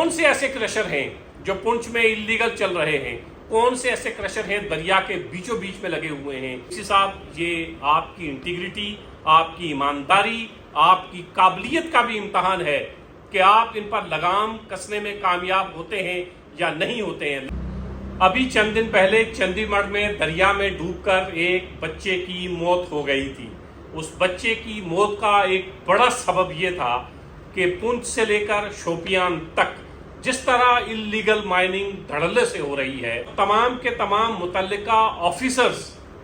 कौन से ऐसे क्रशर हैं जो पुंछ में इलीगल चल रहे हैं, कौन से ऐसे क्रशर हैं दरिया के बीचों बीच में लगे हुए हैं। इसी साहब, ये आपकी इंटीग्रिटी, आपकी ईमानदारी, आपकी काबिलियत का भी इम्तहान है कि आप इन पर लगाम कसने में कामयाब होते हैं या नहीं होते हैं। अभी चंद दिन पहले चंडीगढ़ में दरिया में डूबकर एक बच्चे की मौत हो गई थी। उस बच्चे की मौत का एक बड़ा सबब ये था कि पुंछ से लेकर शोपियान तक जिस तरह इल्लीगल माइनिंग धड़ल्ले से हो रही है, तमाम के तमाम मुतल्लिका ऑफिसर्स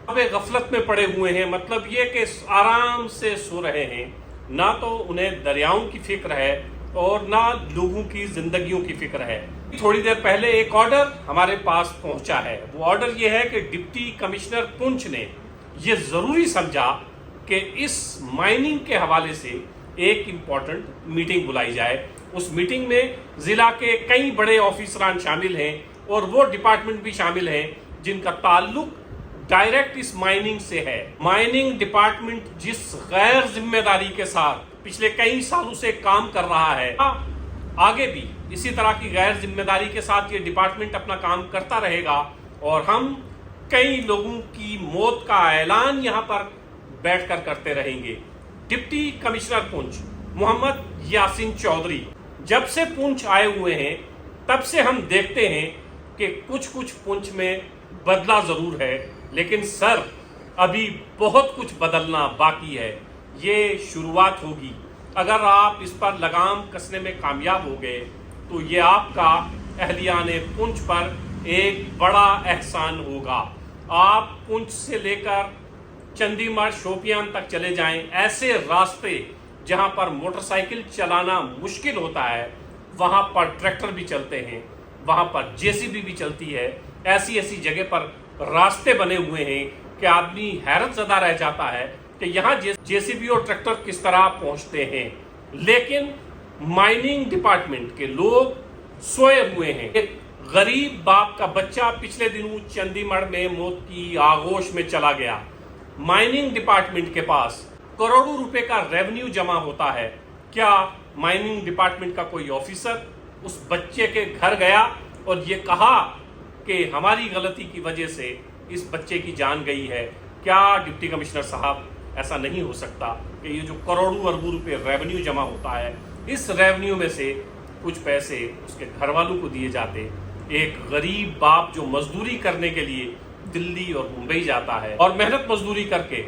अब गफलत में पड़े हुए हैं। मतलब ये कि आराम से सो रहे हैं, ना तो उन्हें दरियाओं की फिक्र है और ना लोगों की जिंदगियों की फिक्र है। थोड़ी देर पहले एक ऑर्डर हमारे पास पहुंचा है। वो ऑर्डर ये है कि डिप्टी कमिश्नर पुंछ ने ये जरूरी समझा कि इस माइनिंग के हवाले से एक इम्पॉर्टेंट मीटिंग बुलाई जाए। उस मीटिंग में जिला के कई बड़े ऑफिसरान शामिल हैं और वो डिपार्टमेंट भी शामिल हैं जिनका ताल्लुक डायरेक्ट इस माइनिंग से है। माइनिंग डिपार्टमेंट जिस गैर जिम्मेदारी के साथ पिछले कई सालों से काम कर रहा है, आगे भी इसी तरह की गैर जिम्मेदारी के साथ ये डिपार्टमेंट अपना काम करता रहेगा और हम कई लोगों की मौत का ऐलान यहाँ पर बैठकर करते रहेंगे। डिप्टी कमिश्नर पुंछ मोहम्मद यासीन चौधरी जब से पुंछ आए हुए हैं तब से हम देखते हैं कि कुछ कुछ पुंछ में बदला जरूर है, लेकिन सर अभी बहुत कुछ बदलना बाकी है। ये शुरुआत होगी। अगर आप इस पर लगाम कसने में कामयाब हो गए तो ये आपका अहलियाने पुंछ पर एक बड़ा एहसान होगा। आप पुंछ से लेकर चंडीगढ़ शोपियान तक चले जाएं, ऐसे रास्ते जहां पर मोटरसाइकिल चलाना मुश्किल होता है वहां पर ट्रैक्टर भी चलते हैं, वहां पर जेसीबी भी चलती है। ऐसी ऐसी जगह पर रास्ते बने हुए हैं कि आदमी हैरत ज़दा रह जाता है कि यहाँ जेसीबी और ट्रैक्टर किस तरह पहुंचते हैं। लेकिन माइनिंग डिपार्टमेंट के लोग सोए हुए हैं। एक गरीब बाप का बच्चा पिछले दिनों चंडीगढ़ में मौत की आगोश में चला गया। माइनिंग डिपार्टमेंट के पास करोड़ों रुपए का रेवेन्यू जमा होता है। क्या माइनिंग डिपार्टमेंट का कोई ऑफिसर उस बच्चे के घर गया और ये कहा कि हमारी गलती की वजह से इस बच्चे की जान गई है? क्या डिप्टी कमिश्नर साहब, ऐसा नहीं हो सकता कि ये जो करोड़ों अरबों रुपए रेवेन्यू जमा होता है, इस रेवेन्यू में से कुछ पैसे उसके घर वालों को दिए जाते? एक गरीब बाप जो मजदूरी करने के लिए दिल्ली और मुंबई जाता है और मेहनत मजदूरी करके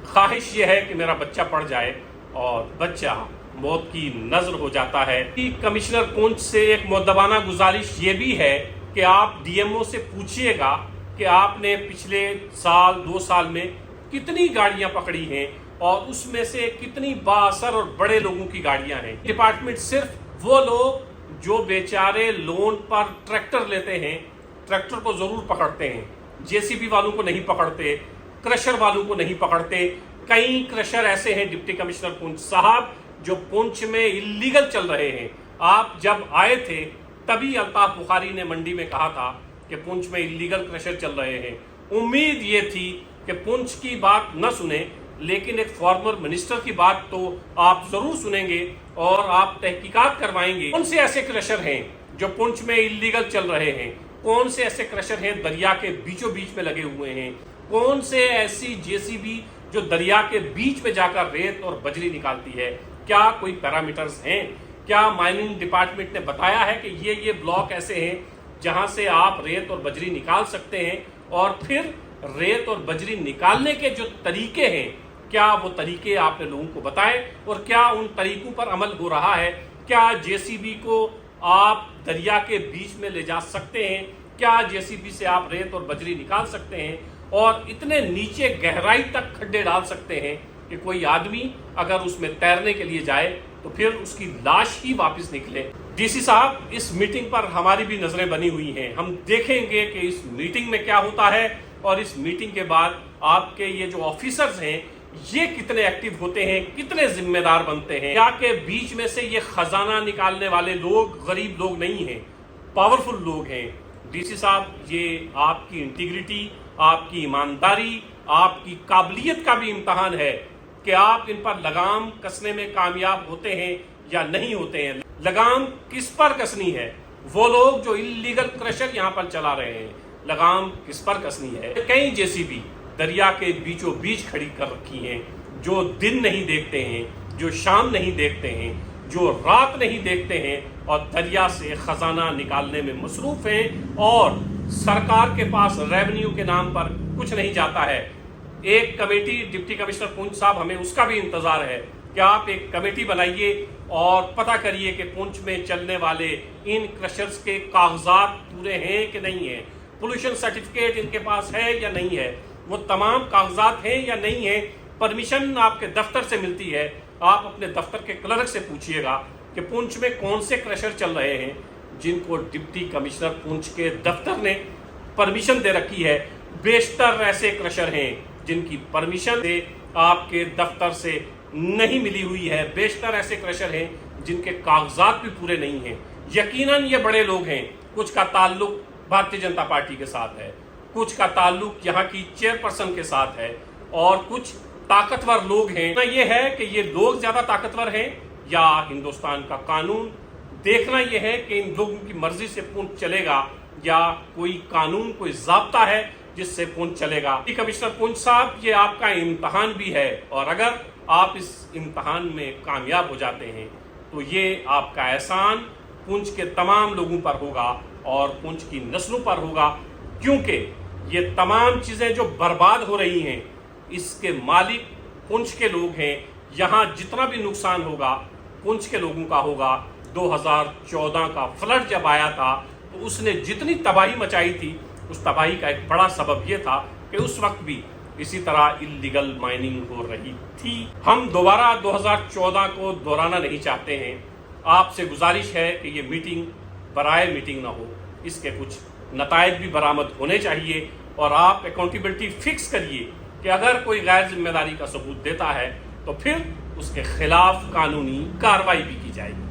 ख्वाहिश ये है कि मेरा बच्चा पढ़ जाए और बच्चा मौत की नजर हो जाता है। कमिश्नर पुंछ से एक मुद्दबाना गुजारिश ये भी है कि आप डीएमओ से पूछिएगा कि आपने पिछले साल 2 साल में कितनी गाड़ियां पकड़ी हैं और उसमें से कितनी बाअसर और बड़े लोगों की गाड़ियां हैं। डिपार्टमेंट सिर्फ वो लोग जो बेचारे लोन पर ट्रैक्टर लेते हैं, ट्रैक्टर को जरूर पकड़ते हैं, जेसीबी वालों को नहीं पकड़ते, क्रशर वालों को नहीं पकड़ते। कई क्रशर ऐसे हैं डिप्टी कमिश्नर पुंछ साहब जो पुंछ में इल्लीगल चल रहे हैं। आप जब आए थे तभी अल्ताफ बुखारी ने मंडी में कहा था कि पुंछ में इल्लीगल क्रशर चल रहे हैं। उम्मीद ये थी कि पुंछ की बात न सुने, लेकिन एक फॉर्मर मिनिस्टर की बात तो आप जरूर सुनेंगे और आप तहकीकात करवाएंगे। कौन से ऐसे क्रशर हैं जो पुंछ में इल्लीगल चल रहे हैं? कौन से ऐसे क्रशर हैं दरिया के बीचों बीच में लगे हुए हैं? कौन से ऐसी जेसीबी जो दरिया के बीच में जाकर रेत और बजरी निकालती है? क्या कोई पैरामीटर्स हैं? क्या माइनिंग डिपार्टमेंट ने बताया है कि ये ब्लॉक ऐसे हैं जहां से आप रेत और बजरी निकाल सकते हैं? और फिर रेत और बजरी निकालने के जो तरीके हैं, क्या वो तरीके आपने लोगों को बताए और क्या उन तरीकों पर अमल हो रहा है? क्या जेसीबी को आप दरिया के बीच में ले जा सकते हैं? क्या जेसीबी से आप रेत और बजरी निकाल सकते हैं और इतने नीचे गहराई तक खड्डे डाल सकते हैं कि कोई आदमी अगर उसमें तैरने के लिए जाए तो फिर उसकी लाश ही वापस निकले? डीसी साहब, इस मीटिंग पर हमारी भी नजरें बनी हुई हैं। हम देखेंगे कि इस मीटिंग में क्या होता है और इस मीटिंग के बाद आपके ये जो ऑफिसर्स हैं ये कितने एक्टिव होते हैं, कितने जिम्मेदार बनते हैं। क्या के बीच में से ये खजाना निकालने वाले लोग गरीब लोग नहीं हैं, पावरफुल लोग हैं। डीसी साहब, ये आपकी इंटीग्रिटी, आपकी ईमानदारी, आपकी काबिलियत का भी इम्तहान है कि आप इन पर लगाम कसने में कामयाब होते हैं या नहीं होते हैं। लगाम किस पर कसनी है? वो लोग जो इलीगल क्रशर यहाँ पर चला रहे हैं, लगाम किस पर कसनी है? कई जेसीबी दरिया के बीचों बीच खड़ी कर रखी हैं, जो दिन नहीं देखते हैं, जो शाम नहीं देखते हैं, जो रात नहीं देखते हैं और दरिया से खजाना निकालने में मसरूफ हैं, और सरकार के पास रेवेन्यू के नाम पर कुछ नहीं जाता है। एक कमेटी, डिप्टी कमिश्नर पुंछ साहब, हमें उसका भी इंतजार है कि आप एक कमेटी बनाइए और पता करिए कि पुंछ में चलने वाले इन क्रशर्स के कागजात पूरे हैं कि नहीं है, पोल्यूशन सर्टिफिकेट इनके पास है या नहीं है, वो तमाम कागजात हैं या नहीं है, परमिशन आपके दफ्तर से मिलती है। आप अपने दफ्तर के क्लर्क से पूछिएगा कि पुंछ में कौन से क्रशर चल रहे हैं जिनको डिप्टी कमिश्नर पुंछ के दफ्तर ने परमिशन दे रखी है। बेशतर ऐसे क्रशर हैं जिनकी परमिशन से आपके दफ्तर से नहीं मिली हुई है। बेशतर ऐसे क्रशर हैं जिनके कागजात भी पूरे नहीं हैं। यकीनन ये बड़े लोग हैं, कुछ का ताल्लुक भारतीय जनता पार्टी के साथ है, कुछ का ताल्लुक यहाँ की चेयरपर्सन के साथ है, और कुछ ताकतवर लोग हैं। ना ये है कि ये लोग ज्यादा ताकतवर हैं या हिंदुस्तान का कानून। देखना यह है कि इन लोगों की मर्जी से पुंछ चलेगा या कोई कानून, कोई ज़ाब्ता है जिससे पुंछ चलेगा। कमिश्नर पुंछ साहब, ये आपका इम्तहान भी है, और अगर आप इस इम्तहान में कामयाब हो जाते हैं तो ये आपका एहसान पुंछ के तमाम लोगों पर होगा और पुंछ की नस्लों पर होगा, क्योंकि ये तमाम चीज़ें जो बर्बाद हो रही हैं इसके मालिक पुंछ के लोग हैं। यहाँ जितना भी नुकसान होगा पुंछ के लोगों का होगा। 2014 का फ्लड जब आया था तो उसने जितनी तबाही मचाई थी, उस तबाही का एक बड़ा सबब यह था कि उस वक्त भी इसी तरह इल्लीगल माइनिंग हो रही थी। हम दोबारा 2014 को दोहराना नहीं चाहते हैं। आपसे गुजारिश है कि ये मीटिंग बराए मीटिंग ना हो, इसके कुछ नतायज भी बरामद होने चाहिए, और आप अकाउंटेबिलिटी फिक्स करिए कि अगर कोई गैर जिम्मेदारी का सबूत देता है तो फिर उसके खिलाफ कानूनी कार्रवाई भी की जाएगी।